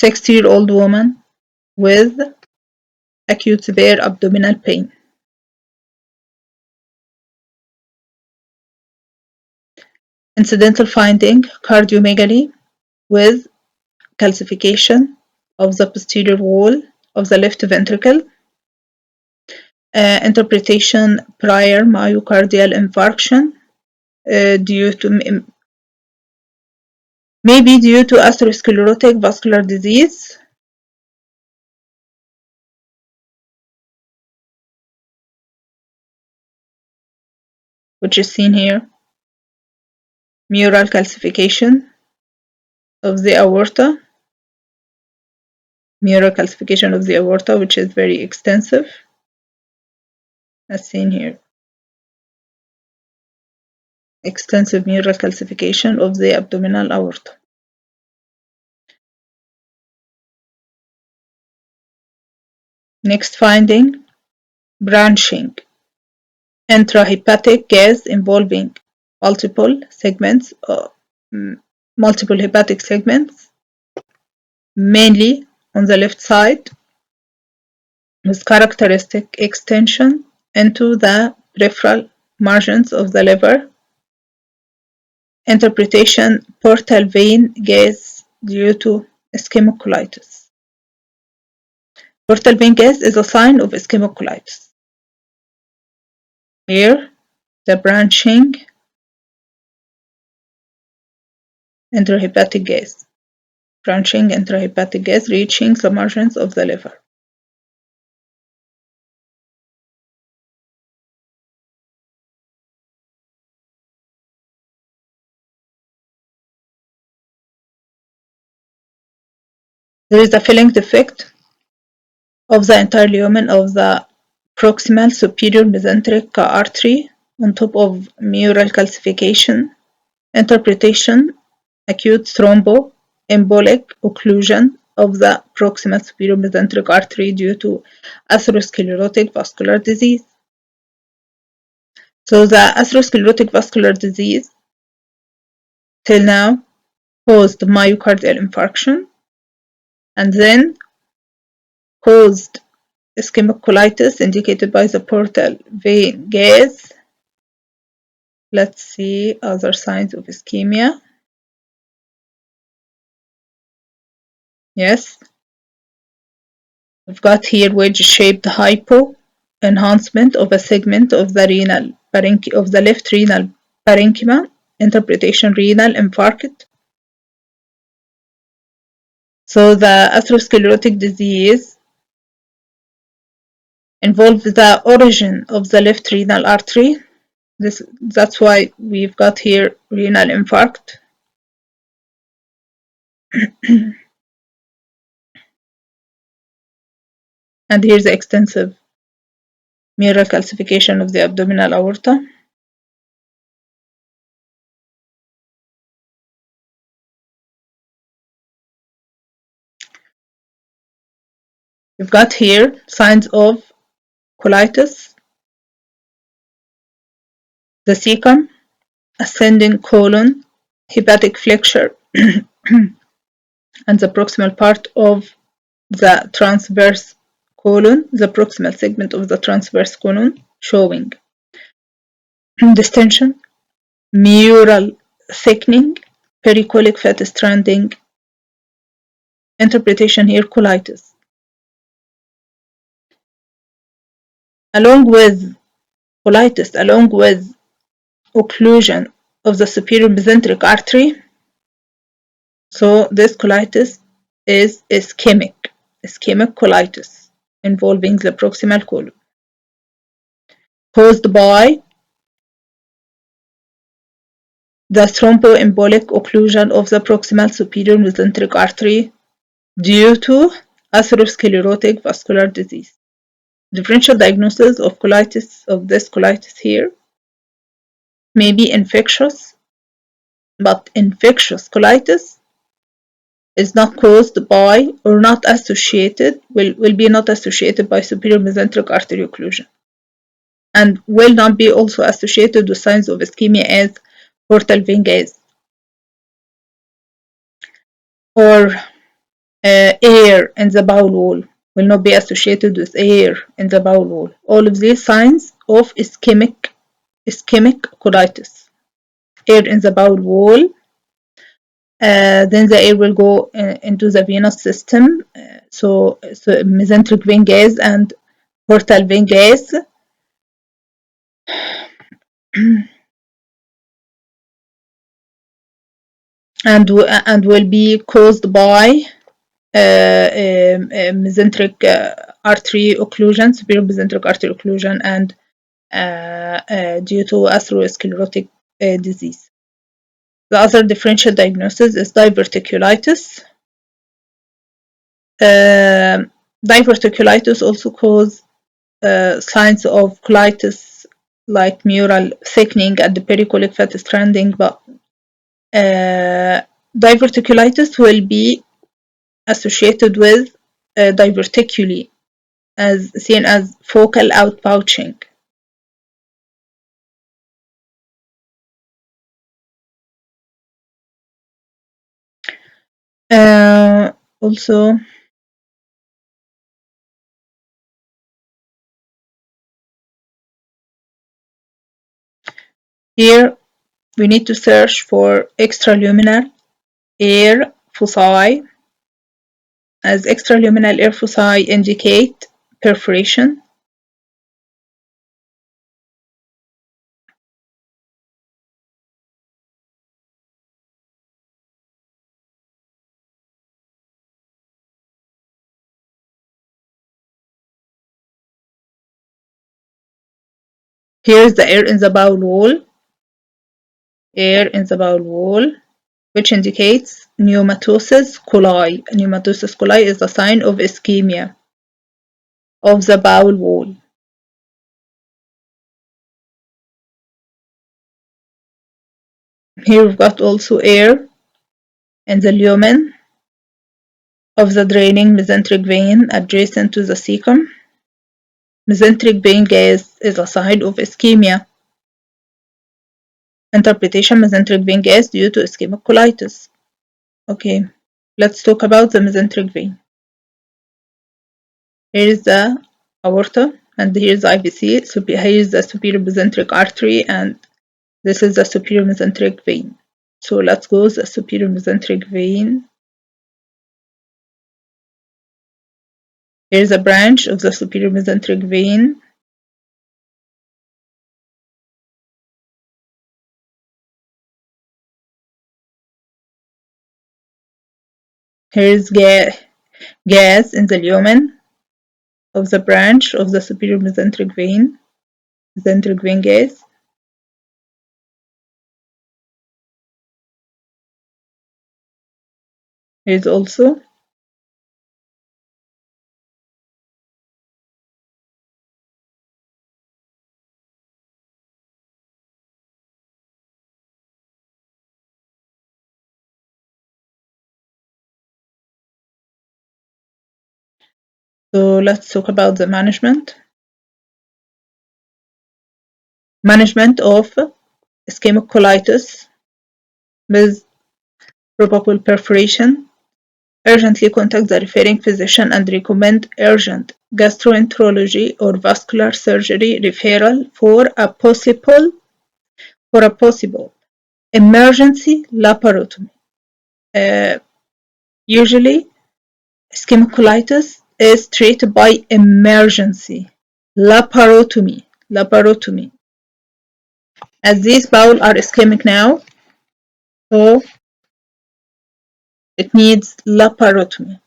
60-year-old woman with acute severe abdominal pain. Incidental finding, cardiomegaly with calcification of the posterior wall of the left ventricle. Interpretation, prior myocardial infarction maybe due to atherosclerotic vascular disease. Which is seen here. Mural calcification of the aorta. Mural calcification of the aorta, which is very extensive, as seen here. Extensive mural calcification of the abdominal aorta. Next finding, branching. Intrahepatic gas involving multiple hepatic segments, mainly on the left side, with characteristic extension into the peripheral margins of the liver. Interpretation, portal vein gas due to ischemic colitis. Portal vein gas is a sign of ischemic colitis. Here, the branching intrahepatic gas. Branching intrahepatic gas reaching the margins of the liver. There is a filling defect of the entire lumen of the proximal superior mesenteric artery on top of mural calcification. Interpretation, acute thrombo-embolic occlusion of the proximal superior mesenteric artery due to atherosclerotic vascular disease. So the atherosclerotic vascular disease till now caused myocardial infarction and then caused ischemic colitis indicated by the portal vein gas. Let's see other signs of ischemia. Yes, we've got here wedge-shaped hypo enhancement of a segment of the left renal parenchyma. Interpretation, renal infarct. So the atherosclerotic disease involves the origin of the left renal artery. That's why we've got here renal infarct. And here's the extensive mural calcification of the abdominal aorta. We've got here signs of colitis, the cecum, ascending colon, hepatic flexure, and the proximal part of the transverse colon, the proximal segment of the transverse colon showing distension, mural thickening, pericolic fat stranding. Interpretation here, colitis. Along with colitis, along with occlusion of the superior mesenteric artery, so this colitis is ischemic colitis involving the proximal colon, caused by the thrombo-embolic occlusion of the proximal superior mesenteric artery due to atherosclerotic vascular disease. Differential diagnosis of colitis, of this colitis here, may be infectious, but infectious colitis is not caused by or not associated, will be not associated by superior mesenteric artery occlusion, and will not be also associated with signs of ischemia as portal vein gas or Air in the bowel wall will not be associated with air in the bowel wall. All of these signs of ischemic colitis. Air in the bowel wall, then the air will go into the venous system, so mesenteric vein gas and portal vein gas. and will be caused by mesenteric artery occlusion, superior mesenteric artery occlusion, and due to atherosclerotic disease. The other differential diagnosis is diverticulitis. Diverticulitis also cause signs of colitis like mural thickening at the pericolic fat stranding, but diverticulitis will be associated with diverticuli, as seen as focal outpouching. Also, here we need to search for extraluminal air foci, as extraluminal air foci indicate perforation. Here is the air in the bowel wall, which indicates pneumatosis coli. Pneumatosis coli is a sign of ischemia of the bowel wall. Here we've got also air in the lumen of the draining mesenteric vein adjacent to the cecum. Mesenteric vein gas is a sign of ischemia. Interpretation: mesenteric vein gas due to ischemic colitis. Okay, let's talk about the mesenteric vein. Here is the aorta, and here is the IVC. So here is the superior mesenteric artery, and this is the superior mesenteric vein. So let's go to the superior mesenteric vein. Here is a branch of the superior mesenteric vein. Here is gas in the lumen of the branch of the superior mesenteric vein gas. Here is also So let's talk about the management. Management of ischemic colitis with probable perforation. Urgently contact the referring physician and recommend urgent gastroenterology or vascular surgery referral for a possible emergency laparotomy. Usually, ischemic colitis is treated by emergency laparotomy, as these bowels are ischemic now, so it needs laparotomy.